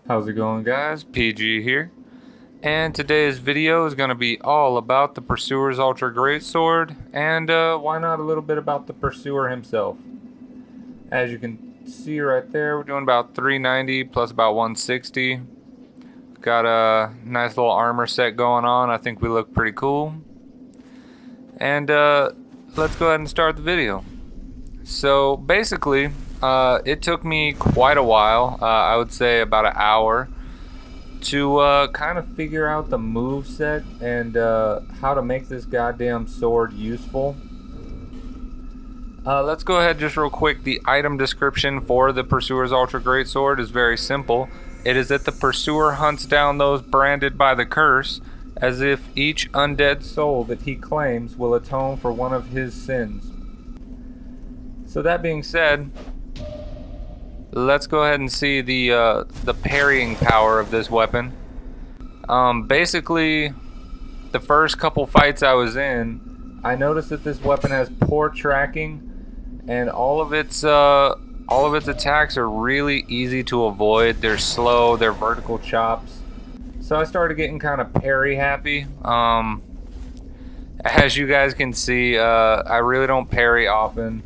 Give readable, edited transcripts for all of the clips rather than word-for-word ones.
How's it going, guys? PG here, and today's video is going to be all about the Pursuer's Ultra Greatsword, and why not a little bit about the Pursuer himself. As you can see right there, we're doing about 390 plus about 160. Got a nice little armor set going on. I think we look pretty cool. And let's go ahead and start the video. So basically, it took me quite a while, I would say about an hour, to kind of figure out the move set and how to make this goddamn sword useful. Let's go ahead just real quick. The item description for the Pursuer's Ultra Greatsword is very simple. It is that the Pursuer hunts down those branded by the curse, as if each undead soul that he claims will atone for one of his sins. So that being said, let's go ahead and see the parrying power of this weapon. Basically, the first couple fights I was in, I noticed that this weapon has poor tracking, and all of its attacks are really easy to avoid. They're slow, they're vertical chops. So I started getting kind of parry happy. As you guys can see, I really don't parry often.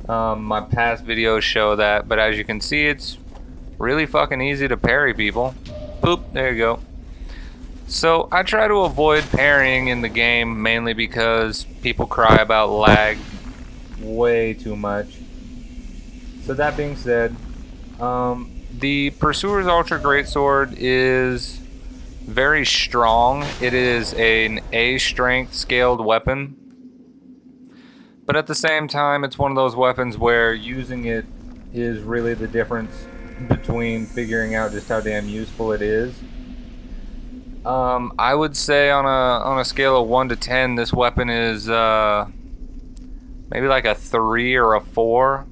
My past videos show that, but as you can see, it's really fucking easy to parry people. Boop, there you go. So I try to avoid parrying in the game, mainly because people cry about lag way too much. So that being said, the Pursuer's Ultra Greatsword is very strong. It is an A strength scaled weapon. But at the same time, it's one of those weapons where using it is really the difference between figuring out just how damn useful it is. I would say on a scale of 1 to 10, this weapon is maybe like a 3 or a 4.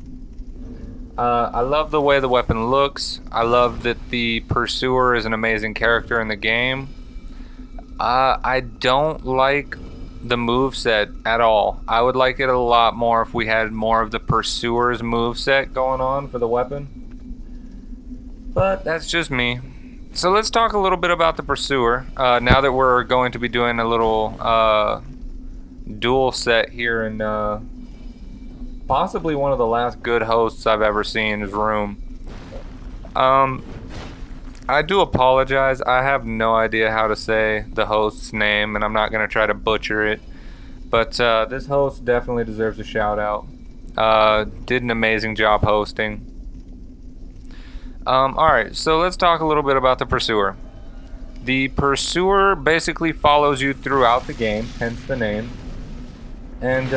I love the way the weapon looks. I love that the Pursuer is an amazing character in the game. I don't like the moveset at all. I would like it a lot more if we had more of the Pursuer's moveset going on for the weapon. But that's just me. So let's talk a little bit about the Pursuer. Now that we're going to be doing a little duel set here in possibly one of the last good hosts I've ever seen in his room. I do apologize. I have no idea how to say the host's name, and I'm not going to try to butcher it. But this host definitely deserves a shout out. Did an amazing job hosting. Alright, so let's talk a little bit about the Pursuer. The Pursuer basically follows you throughout the game, hence the name. And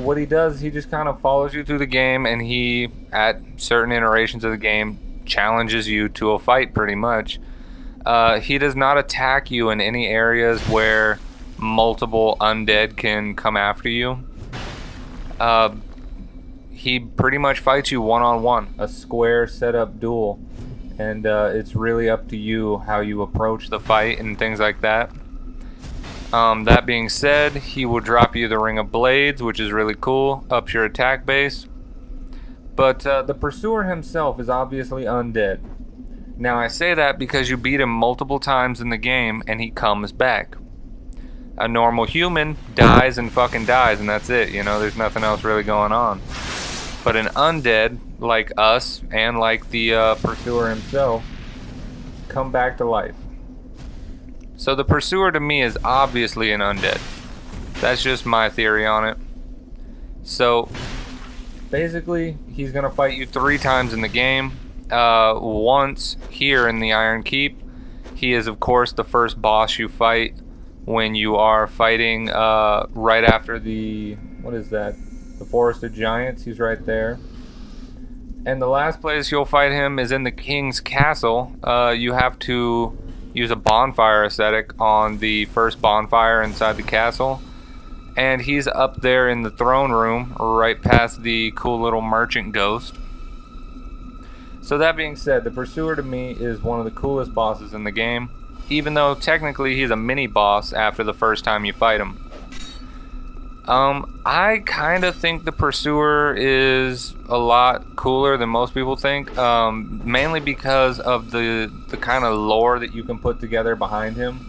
what he does, he just kind of follows you through the game, and he, at certain iterations of the game, challenges you to a fight pretty much. He does not attack you in any areas where multiple undead can come after you. He pretty much fights you one-on-one, a square setup duel, and it's really up to you how you approach the fight and things like that. That being said, he will drop you the Ring of Blades, which is really cool, ups your attack base. But the Pursuer himself is obviously undead. Now I say that because you beat him multiple times in the game and he comes back. A normal human dies and fucking dies, and that's it, you know, there's nothing else really going on. But an undead, like us and like the Pursuer himself, come back to life. So the Pursuer to me is obviously an undead. That's just my theory on it. So basically, he's going to fight you 3 times in the game. Once here in the Iron Keep. He is, of course, the first boss you fight when you are fighting right after the... what is that? The Forest of Giants. He's right there. And the last place you'll fight him is in the King's Castle. You have to use a bonfire aesthetic on the first bonfire inside the castle. And he's up there in the throne room, right past the cool little merchant ghost. So that being said, the Pursuer to me is one of the coolest bosses in the game, even though technically he's a mini boss after the first time you fight him. I kind of think the Pursuer is a lot cooler than most people think, mainly because of the kind of lore that you can put together behind him.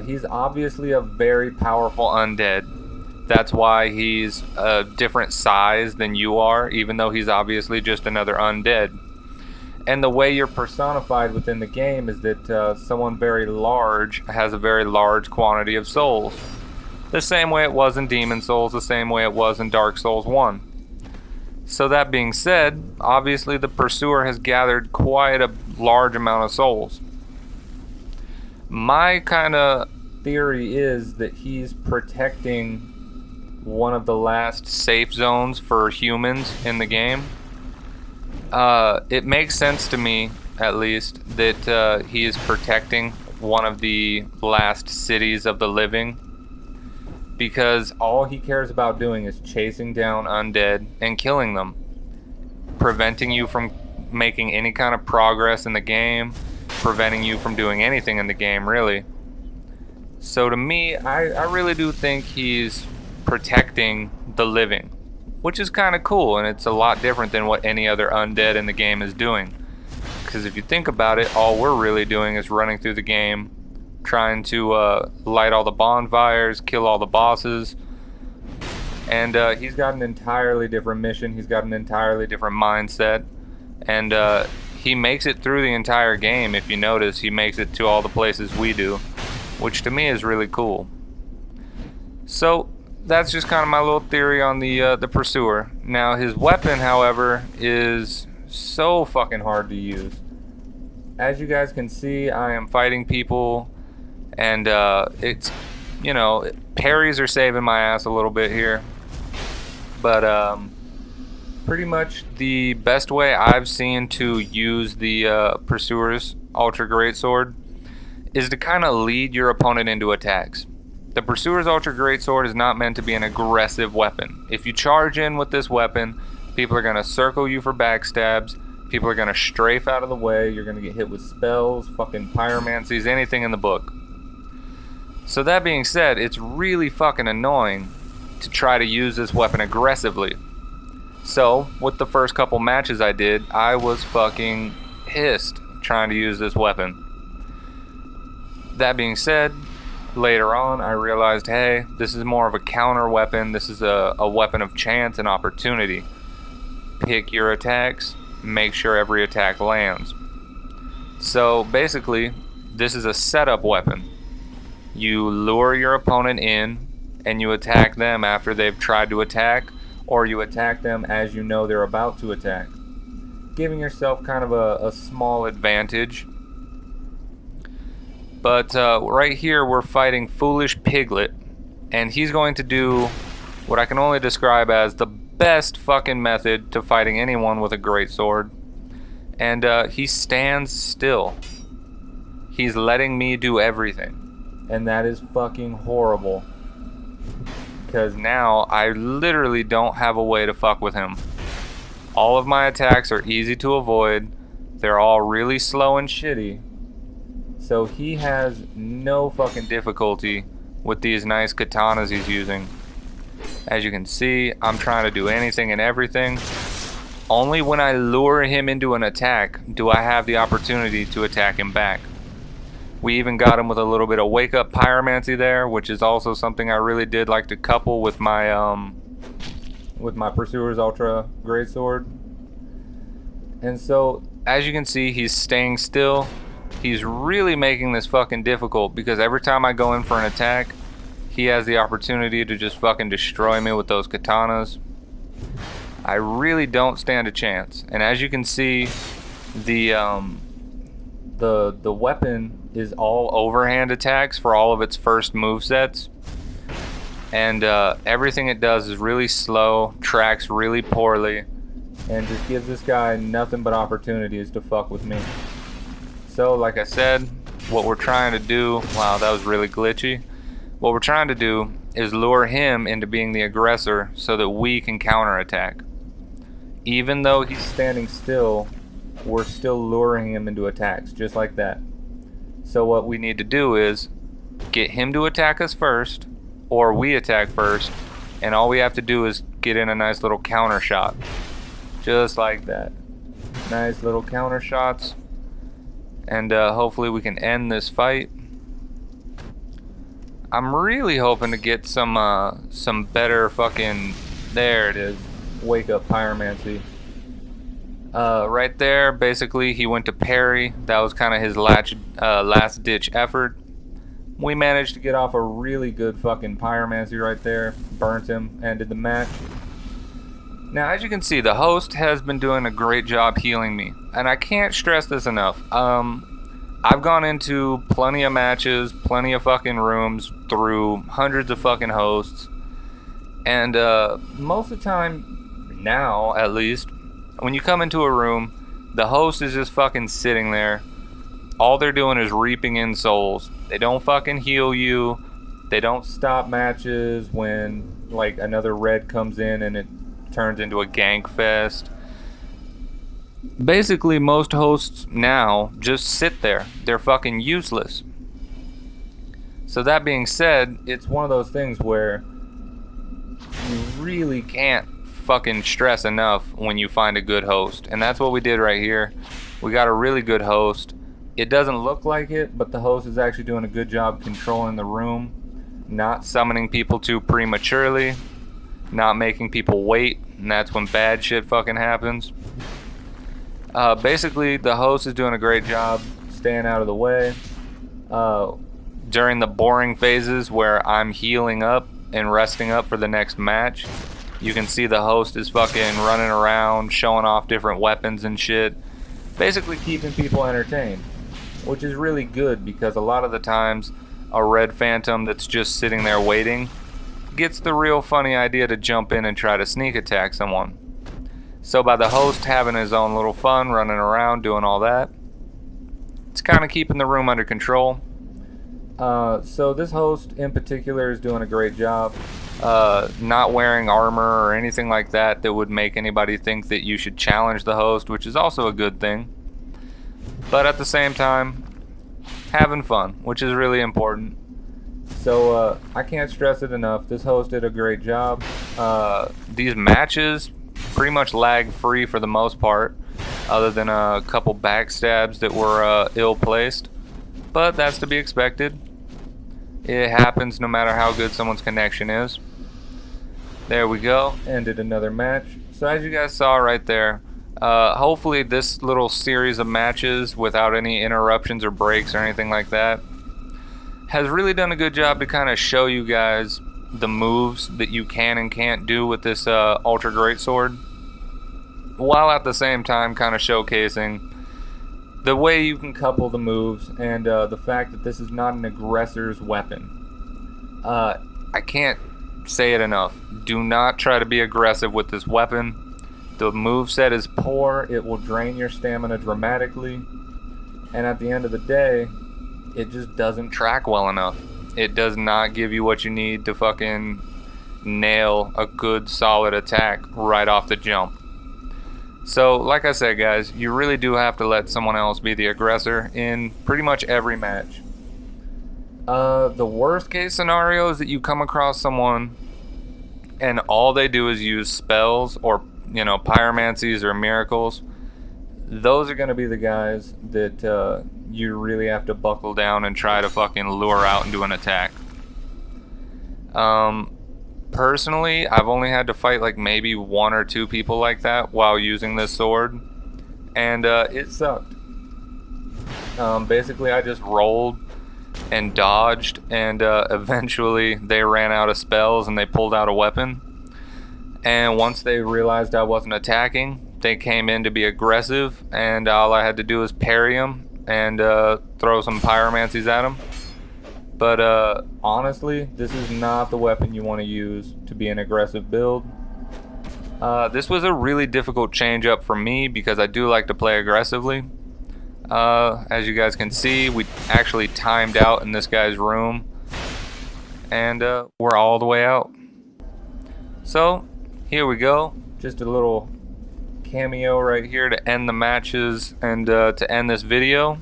He's obviously a very powerful undead. That's why he's a different size than you are, even though he's obviously just another undead. And the way you're personified within the game is that someone very large has a very large quantity of souls. The same way it was in Demon Souls, the same way it was in Dark Souls 1. So that being said, obviously the Pursuer has gathered quite a large amount of souls. My kind of theory is that he's protecting one of the last safe zones for humans in the game. It makes sense to me, at least, that he is protecting one of the last cities of the living, because all he cares about doing is chasing down undead and killing them, preventing you from making any kind of progress in the game, preventing you from doing anything in the game, really. So to me, I really do think he's protecting the living, which is kind of cool, and it's a lot different than what any other undead in the game is doing. Because if you think about it, all we're really doing is running through the game, trying to light all the bonfires, kill all the bosses. And he's got an entirely different mission. He's got an entirely different mindset. And he makes it through the entire game. If you notice, he makes it to all the places we do, which to me is really cool. So that's just kind of my little theory on the Pursuer. Now his weapon, however, is so fucking hard to use. As you guys can see, I am fighting people, and it's, you know, parries are saving my ass a little bit here. But pretty much the best way I've seen to use the Pursuer's Ultra Greatsword is to kind of lead your opponent into attacks. The Pursuer's Ultra Greatsword is not meant to be an aggressive weapon. If you charge in with this weapon, people are going to circle you for backstabs. People are going to strafe out of the way. You're going to get hit with spells, fucking pyromancies, anything in the book. So that being said, it's really fucking annoying to try to use this weapon aggressively. So, with the first couple matches I did, I was fucking pissed trying to use this weapon. That being said, later on I realized, hey, this is more of a counter weapon. This is a weapon of chance and opportunity. Pick your attacks, make sure every attack lands. So basically, this is a setup weapon. You lure your opponent in and you attack them after they've tried to attack, or you attack them as you know they're about to attack, giving yourself kind of a small advantage. But right here we're fighting Foolish Piglet, and he's going to do what I can only describe as the best fucking method to fighting anyone with a greatsword. And he stands still. He's letting me do everything. And that is fucking horrible. Because now I literally don't have a way to fuck with him. All of my attacks are easy to avoid. They're all really slow and shitty. So he has no fucking difficulty with these nice katanas he's using. As you can see, I'm trying to do anything and everything. Only when I lure him into an attack do I have the opportunity to attack him back. We even got him with a little bit of wake up pyromancy there, which is also something I really did like to couple with my Pursuer's Ultra Greatsword. And so, as you can see, he's staying still. He's really making this fucking difficult, because every time I go in for an attack, he has the opportunity to just fucking destroy me with those katanas. I really don't stand a chance. And as you can see, the weapon is all overhand attacks for all of its first movesets. And everything it does is really slow, tracks really poorly, and just gives this guy nothing but opportunities to fuck with me. So, like I said, what we're trying to do... Wow, that was really glitchy. What we're trying to do is lure him into being the aggressor so that we can counterattack. Even though he's standing still, we're still luring him into attacks, just like that. So what we need to do is get him to attack us first, or we attack first, and all we have to do is get in a nice little counter shot. Just like that. Nice little counter shots. And hopefully we can end this fight. I'm really hoping to get some better fucking... There it is. Wake up pyromancy. Right there, basically, he went to Parry. That was kind of his last-ditch effort. We managed to get off a really good fucking pyromancy right there. Burnt him, ended the match. Now, as you can see, the host has been doing a great job healing me. And I can't stress this enough. I've gone into plenty of matches, plenty of fucking rooms, through hundreds of fucking hosts. And most of the time, now at least, when you come into a room, the host is just fucking sitting there. All they're doing is reaping in souls. They don't fucking heal you. They don't stop matches when like another red comes in and it turns into a gank fest. Basically, most hosts now just sit there. They're fucking useless. So that being said, it's one of those things where you really can't fucking stress enough when you find a good host. And that's what we did right here. We got a really good host. It doesn't look like it, but the host is actually doing a good job controlling the room, not summoning people too prematurely, not making people wait, and that's when bad shit fucking happens. Basically, the host is doing a great job staying out of the way. During the boring phases where I'm healing up and resting up for the next match, you can see the host is fucking running around, showing off different weapons and shit, basically keeping people entertained, which is really good because a lot of the times a red phantom that's just sitting there waiting gets the real funny idea to jump in and try to sneak attack someone. So by the host having his own little fun, running around, doing all that, it's kind of keeping the room under control. So this host in particular is doing a great job. Not wearing armor or anything like that that would make anybody think that you should challenge the host, which is also a good thing. But at the same time, having fun, which is really important. So I can't stress it enough. This host did a great job. These matches pretty much lag free for the most part, other than a couple backstabs that were ill-placed. But that's to be expected. It happens no matter how good someone's connection is. There we go. Ended another match. So as you guys saw right there, hopefully this little series of matches without any interruptions or breaks or anything like that has really done a good job to kind of show you guys the moves that you can and can't do with this Ultra Greatsword, while at the same time kind of showcasing the way you can couple the moves and the fact that this is not an aggressor's weapon. I can't say it enough. Do not try to be aggressive with this weapon. The moveset is poor. It will drain your stamina dramatically. And at the end of the day, it just doesn't track well enough. It does not give you what you need to fucking nail a good solid attack right off the jump. So, like I said, guys, you really do have to let someone else be the aggressor in pretty much every match. The worst case scenario is that you come across someone and all they do is use spells or, pyromancies or miracles. Those are going to be the guys that you really have to buckle down and try to fucking lure out into an attack. Personally, I've only had to fight like maybe 1 or 2 people like that while using this sword, and it sucked. Basically, I just rolled and dodged, and eventually they ran out of spells and they pulled out a weapon. And once they realized I wasn't attacking, they came in to be aggressive, and all I had to do was parry them and throw some pyromancies at them. But honestly, this is not the weapon you want to use to be an aggressive build. This was a really difficult change up for me because I do like to play aggressively. As you guys can see, we actually timed out in this guy's room, and we're all the way out. So here we go, just a little cameo right here to end the matches and to end this video.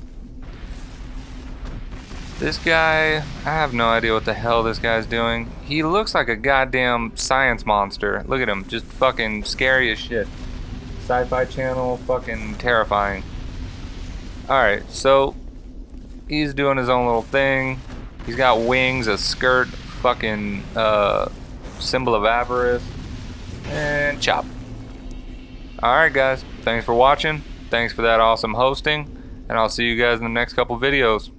This guy, I have no idea what the hell this guy's doing. He looks like a goddamn science monster. Look at him, just fucking scary as shit. Sci-Fi Channel, fucking terrifying. Alright, so he's doing his own little thing. He's got wings, a skirt, fucking symbol of avarice, and chop. Alright guys, thanks for watching. Thanks for that awesome hosting, and I'll see you guys in the next couple videos.